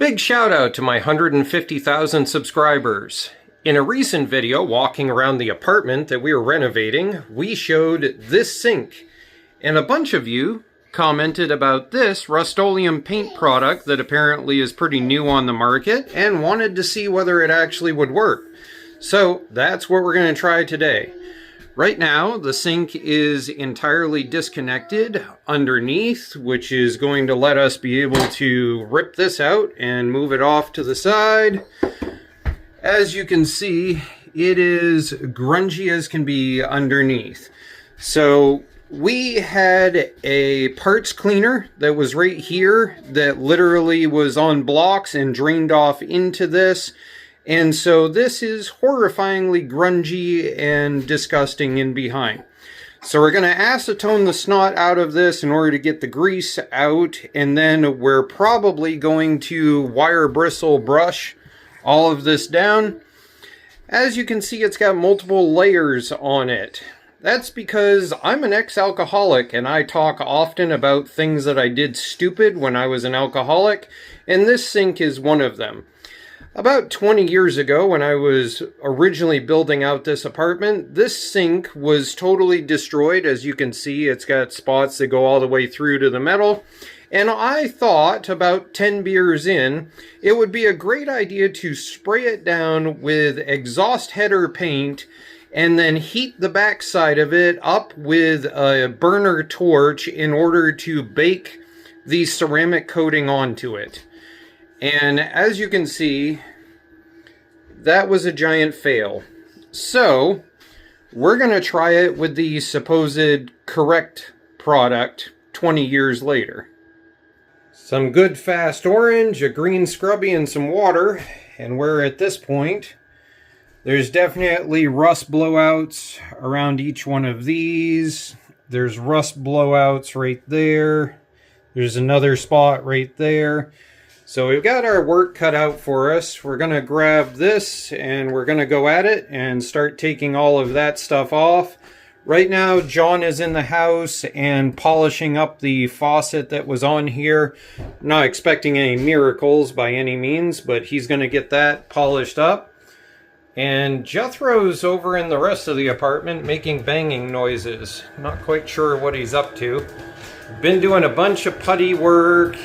big shout out to my 150,000 subscribers. In a recent video walking around the apartment that we were renovating, we showed this sink. And a bunch of you commented about this Rust-Oleum paint product that apparently is pretty new on the market and wanted to see whether it actually would work. So that's what we're going to try today. Right now, the sink is entirely disconnected underneath, which is going to let us be able to rip this out and move it off to the side. As you can see, it is grungy as can be underneath. So we had a parts cleaner that was right here that literally was on blocks and drained off into this. And so this is horrifyingly grungy and disgusting in behind. So we're going to acetone the snot out of this in order to get the grease out. And then we're probably going to wire bristle brush all of this down. As you can see, it's got multiple layers on it. That's because I'm an ex-alcoholic and I talk often about things that I did stupid when I was an alcoholic. And this sink is one of them. About 20 years ago, when I was originally building out this apartment, this sink was totally destroyed. As you can see, it's got spots that go all the way through to the metal. And I thought, about 10 beers in, it would be a great idea to spray it down with exhaust header paint and then heat the backside of it up with a burner torch in order to bake the ceramic coating onto it. And as you can see, that was a giant fail. So we're going to try it with the supposed correct product 20 years later. Some good fast orange, a green scrubby, and some water. And we're at this point. There's definitely rust blowouts around each one of these. There's rust blowouts right there. There's another spot right there. So we've got our work cut out for us. We're going to grab this and we're going to go at it and start taking all of that stuff off. Right now, John is in the house and polishing up the faucet that was on here. Not expecting any miracles by any means, but he's going to get that polished up. And Jethro's over in the rest of the apartment making banging noises. Not quite sure what he's up to. Been doing a bunch of putty work.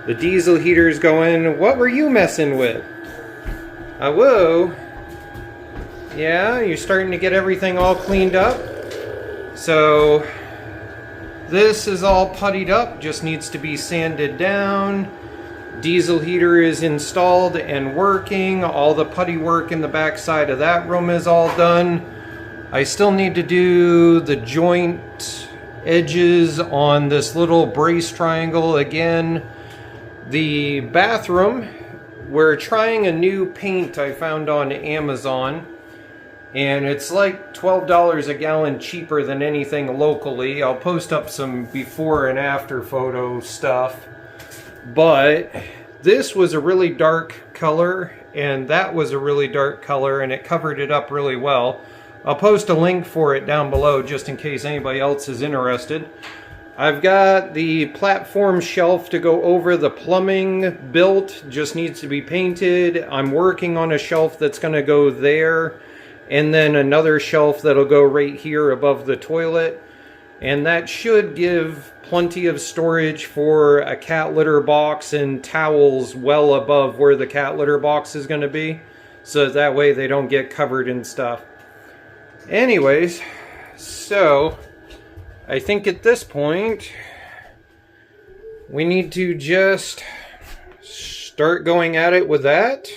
The diesel heater's going. What were you messing with? Whoa. Yeah, you're starting to get everything all cleaned up. So this is all puttied up, just needs to be sanded down. Diesel heater is installed and working. All the putty work in the back side of that room is all done. I still need to do the joint edges on this little brace triangle again. The bathroom, we're trying a new paint I found on Amazon, and it's like $12 a gallon cheaper than anything locally. I'll post up some before and after photo stuff, but this was a really dark color and that was a really dark color, and it covered it up really well. I'll post a link for it down below just in case anybody else is interested. I've got the platform shelf to go over the plumbing built, just needs to be painted. I'm working on a shelf that's going to go there, and then another shelf that'll go right here above the toilet. And that should give plenty of storage for a cat litter box and towels well above where the cat litter box is going to be, so that way they don't get covered in stuff. Anyways, so I think at this point, we need to just start going at it with that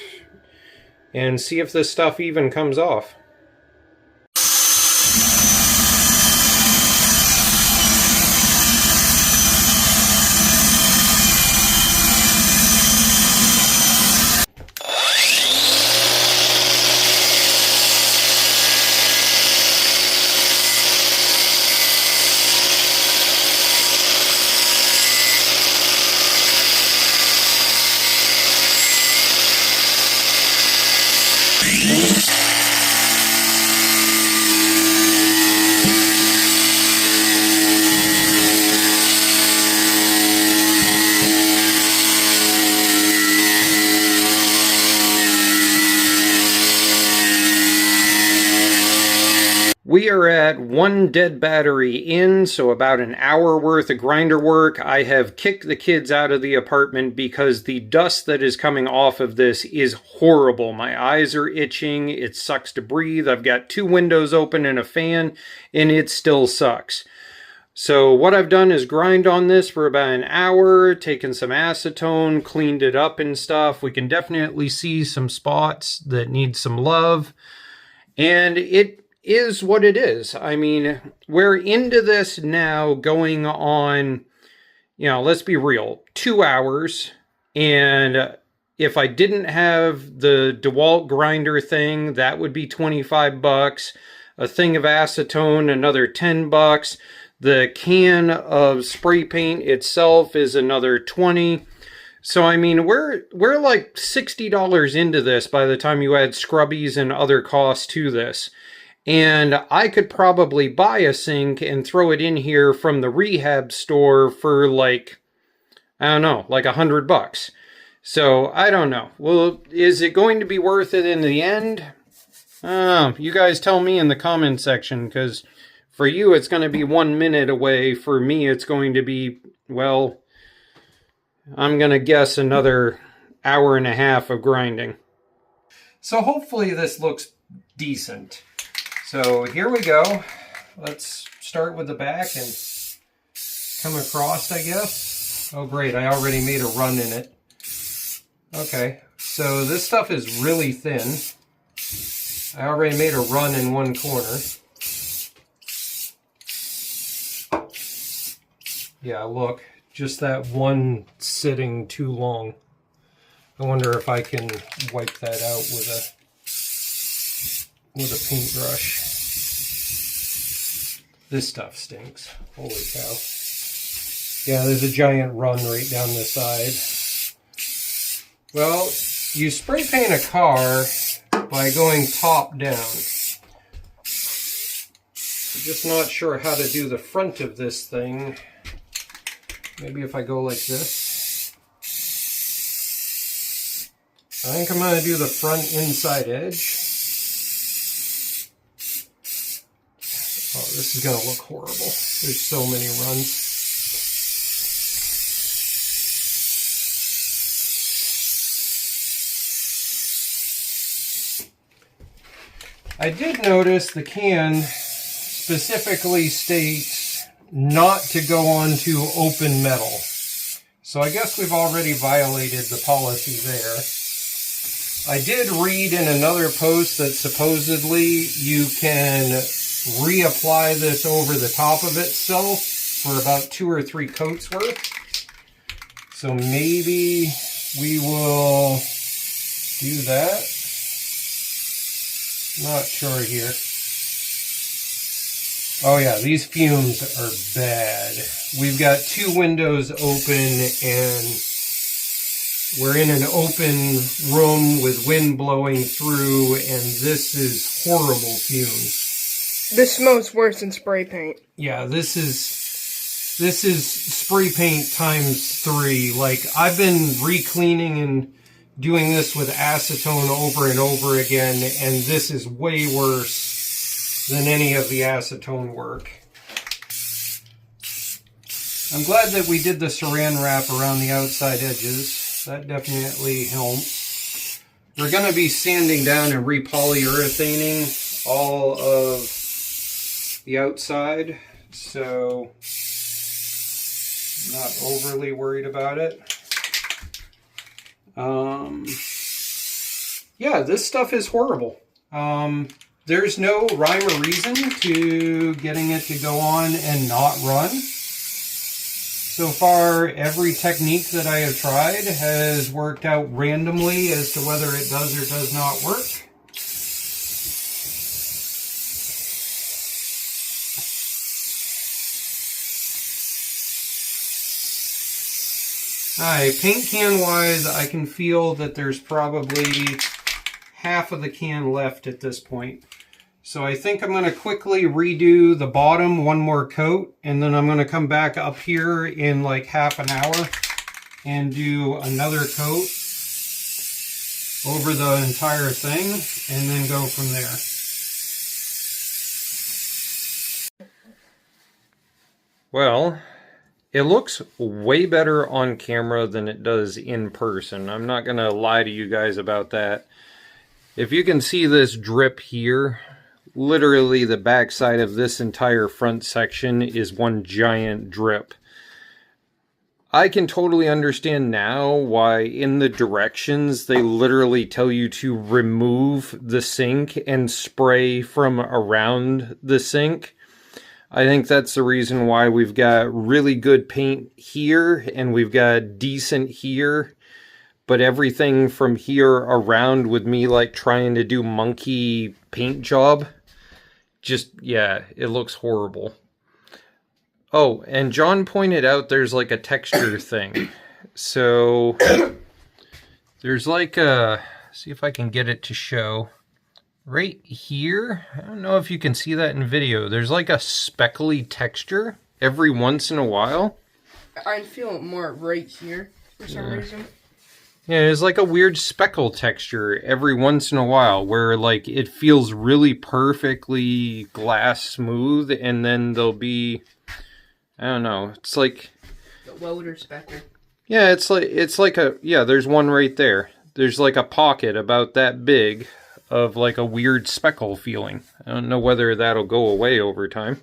and see if this stuff even comes off. We are at 1 dead battery in, so about an hour worth of grinder work. I have kicked the kids out of the apartment because the dust that is coming off of this is horrible. My eyes are itching, it sucks to breathe. I've got 2 windows open and a fan, and it still sucks. So what I've done is grind on this for about an hour, taken some acetone, cleaned it up and stuff. We can definitely see some spots that need some love, and it is what it is. I mean, we're into this now going on, you know, let's be real, 2 hours. And if I didn't have the DeWalt grinder thing, that would be 25 bucks. A thing of acetone, another 10 bucks. The can of spray paint itself is another 20. So, I mean, we're like $60 into this by the time you add scrubbies and other costs to this. And I could probably buy a sink and throw it in here from the rehab store for like, I don't know, like $100. So I don't know. Well, is it going to be worth it in the end? You guys tell me in the comment section, because for you it's going to be 1 minute away. For me it's going to be, well, I'm going to guess another hour and a half of grinding. So hopefully this looks decent. So here we go. Let's start with the back and come across, I guess. Oh great, I already made a run in it. Okay, so this stuff is really thin. I already made a run in one corner. Yeah, look, just that one sitting too long. I wonder if I can wipe that out with a paintbrush. This stuff stinks. Holy cow. Yeah, there's a giant run right down the side. Well, you spray paint a car by going top down. I'm just not sure how to do the front of this thing. Maybe if I go like this. I think I'm going to do the front inside edge. Oh, this is going to look horrible. There's so many runs. I did notice the can specifically states not to go onto open metal. So I guess we've already violated the policy there. I did read in another post that supposedly you can reapply this over the top of itself for about 2 or 3 coats worth. So maybe we will do that. Not sure here. Oh yeah, these fumes are bad. We've got 2 windows open and we're in an open room with wind blowing through, and this is horrible fumes. This smells worse than spray paint. Yeah, this is spray paint times 3. Like, I've been re-cleaning and doing this with acetone over and over again, and this is way worse than any of the acetone work. I'm glad that we did the saran wrap around the outside edges. That definitely helps. We're going to be sanding down and repolyurethaning all of the outside, so not overly worried about it. Yeah, this stuff is horrible. There's no rhyme or reason to getting it to go on and not run. So far, every technique that I have tried has worked out randomly as to whether it does or does not work. Alright, paint can wise, I can feel that there's probably half of the can left at this point. So I think I'm going to quickly redo the bottom 1 more coat, and then I'm going to come back up here in like half an hour and do another coat over the entire thing, and then go from there. Well, it looks way better on camera than it does in person. I'm not going to lie to you guys about that. If you can see this drip here, literally the backside of this entire front section is one giant drip. I can totally understand now why in the directions they literally tell you to remove the sink and spray from around the sink. I think that's the reason why we've got really good paint here and we've got decent here. But everything from here around with me like trying to do monkey paint job, just, yeah, it looks horrible. Oh, and John pointed out there's like a texture thing. So there's like a, see if I can get it to show. Right here, I don't know if you can see that in video. There's like a speckly texture every once in a while. I feel it more right here for some reason. Yeah, it's like a weird speckle texture every once in a while where like it feels really perfectly glass smooth and then there'll be, I don't know, it's like the loader specker. Yeah, it's like a, yeah, there's one right there. There's like a pocket about that big of like a weird speckle feeling. I don't know whether that'll go away over time.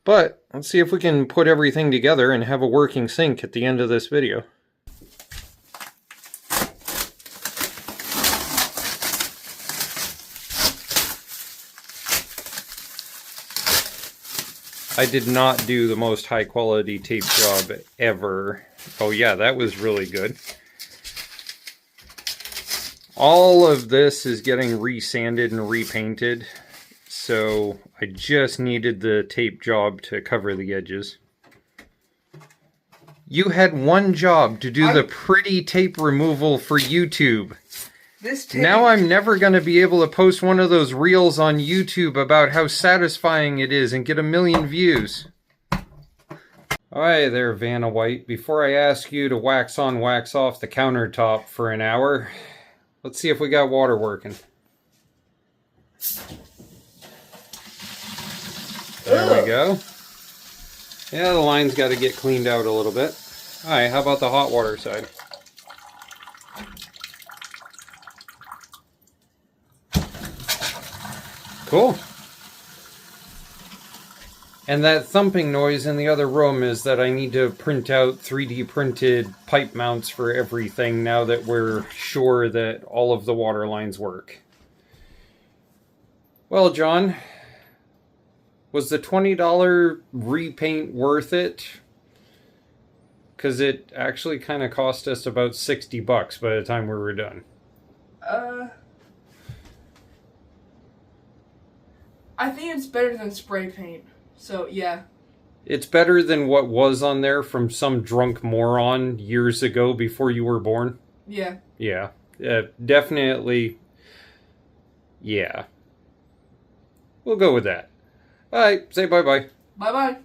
But let's see if we can put everything together and have a working sink at the end of this video. I did not do the most high quality tape job ever. Oh yeah, that was really good. All of this is getting resanded and repainted, so I just needed the tape job to cover the edges. You had one job to do the pretty tape removal for YouTube. This tape... Now I'm never going to be able to post one of those reels on YouTube about how satisfying it is and get 1 million views. Alright there, Vanna White. Before I ask you to wax on, wax off the countertop for an hour, let's see if we got water working. There we go. Yeah, the line's got to get cleaned out a little bit. Alright, how about the hot water side? Cool. And that thumping noise in the other room is that I need to print out 3D printed pipe mounts for everything now that we're sure that all of the water lines work. Well, John, was the $20 repaint worth it? Because it actually kind of cost us about $60 by the time we were done. I think it's better than spray paint. So, yeah. It's better than what was on there from some drunk moron years ago before you were born? Yeah. Yeah. Definitely. Yeah. We'll go with that. Alright, say bye-bye. Bye-bye.